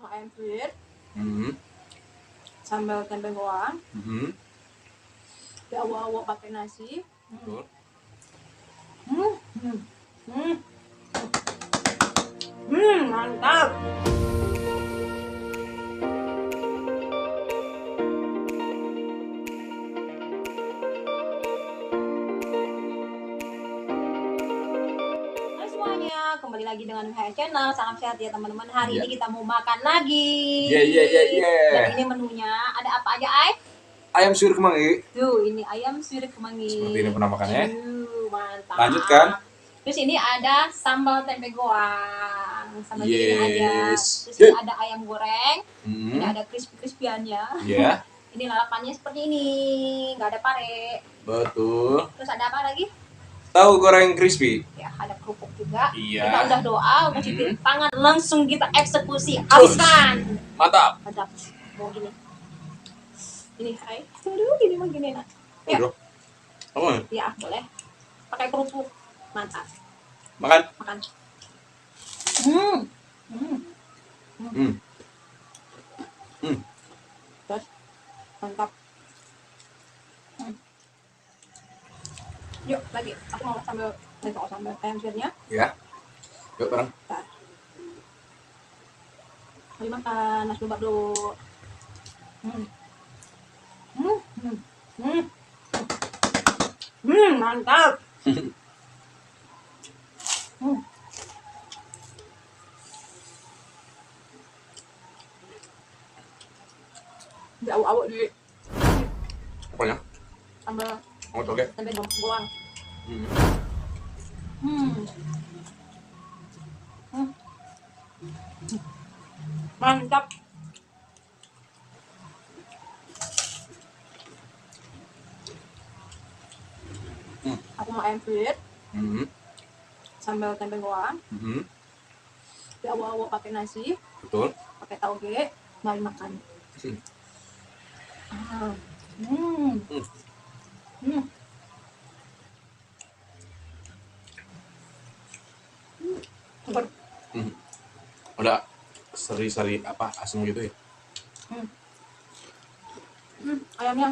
sama ayam suwir, Hmm. sambal tempe goang, Hmm. diawak-awak pakai nasi. Betul. Mantap. Hai semuanya, kembali lagi dengan HH Channel. Salam sehat ya teman-teman. Hari ini kita mau makan lagi. Dan ini menunya ada apa aja, Ay? Ayam suwir kemangi. Tuh, ini ayam suwir kemangi. Seperti ini penampakannya. Mantap. Lanjutkan. Terus ini ada sambal tempe goang. Sama ini ada. Yes. Terus ini ada ayam goreng. Hmm. Ini ada crispy-crispyannya. Ya. Ini lalapannya seperti ini, nggak ada pare. Betul. Terus ada apa lagi? Tahu goreng crispy. Ya, ada kerupuk juga. Iya. Kita udah doa, udah cuci tangan, langsung kita eksekusi. Habiskan. Mantap. Mantap. Mau gini. Ini hai. Aduh, gini mah gini enak. Ya. Bro. Kamu Ya, boleh. Pakai kerupuk. Mantap. makan. Makan. Terus mantap. Yuk lagi, aku mau sambal ayam suwirnya. Ya. Yuk bareng. Mari makan, nasi lubak dulu. Mantap. Di awak-awak di Apanya? sambal Mau toge? tempe goang. Mantap. Aku mau ayam suwir, sambal tempe goang, diawak-awak pakai nasi, Betul. pakai tauge. Mari makan. Super. Ada sari-sari apa asam gitu ya? Ayamnya.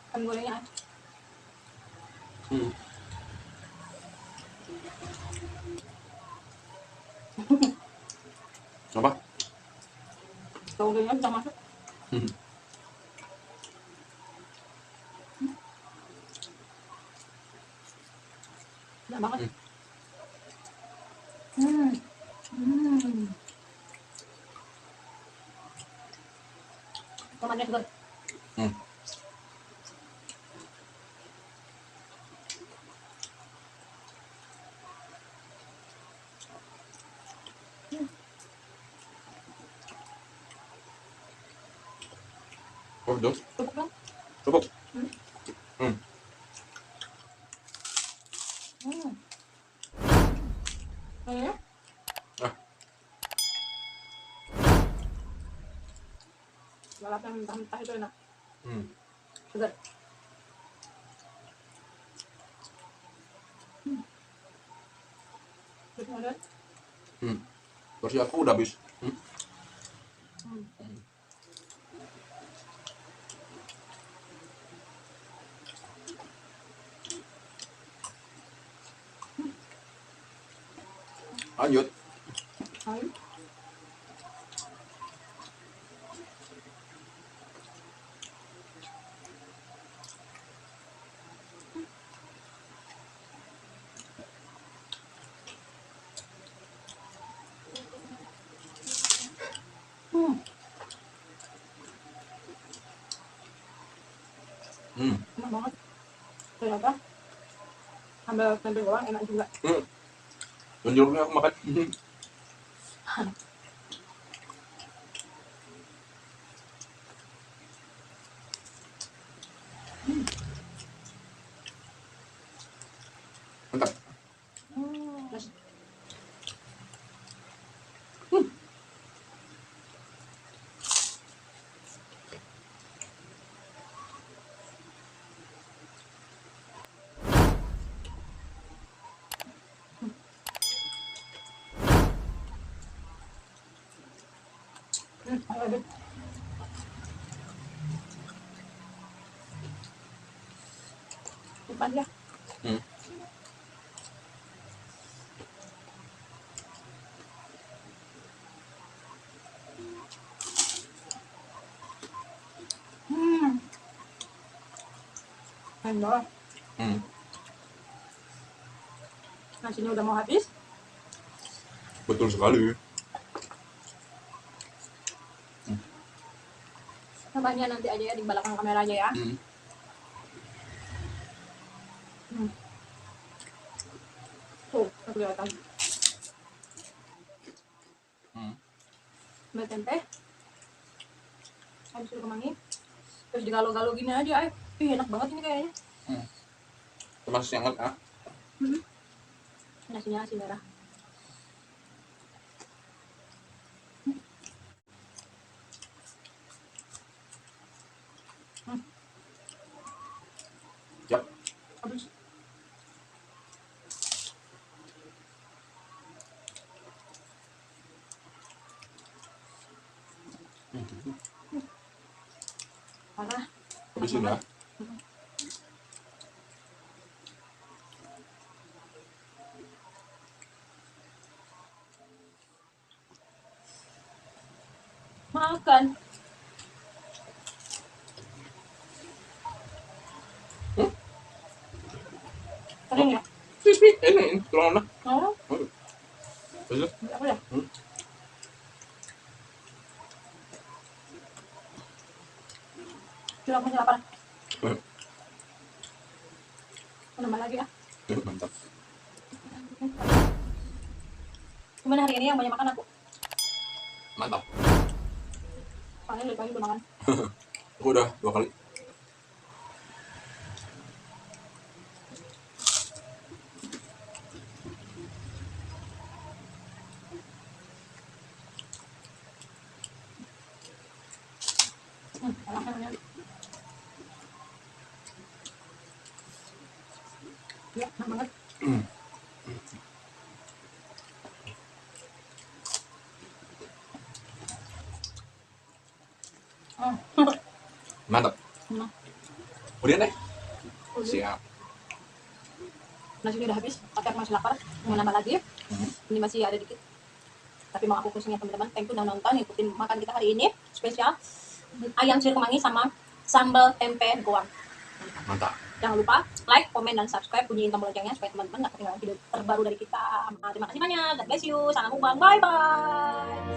Ayam gorengnya. Apa? Taugenya bisa masuk. Enak banget. Tomatnya segar. Oh, betul. Cukup kan? Cukup. Kayaknya. Lalapan mentah-mentah itu enak. Segar. Terus ada? Versi aku udah habis. Lanjut. Ayo. Enak banget. Ternyata sambal tempe goang enak juga. Dan jeruknya aku makan. Mantap. Terus. Habis. Depan ya. Hmm. Endor. Nasinya udah mau habis. Betul sekali. Tambahnya nanti aja ya di belakang kamera aja ya. Tuh, kelihatan. Ambil tempe. Habis itu kemangi. Terus digalo-galo gini aja, ay. Ih, enak banget ini kayaknya. Masih hangat ah. Nasinya nasi merah. Yap. Habis. Parah. Habisin ya. Makan. Kering ya? Ini tulang mana? Oh, Terus? apa ya? Curang masih lapar. Nambah lagi ya. Mantap. Gimana hari ini yang banyak makan aku? Mantap. Soalnya dari pagi udah makan. Aku udah 2 kali. Enaknya. Ya, enak banget. Mantap. Kemudian deh. Siap. Nasinya udah habis, tapi aku masih lapar. Mau nambah lagi. Ini masih ada dikit. Tapi mau aku kusungnya teman-teman. Thank you udah nonton, ikutin makan kita hari ini. Spesial ayam sirip kemangi sama sambal tempe goang. Mantap. Jangan lupa like, komen, dan subscribe, bunyiin tombol loncengnya supaya teman-teman gak ketinggalan video terbaru dari kita. Terima kasih banyak. God bless you. Salam mukbang. Bye bye.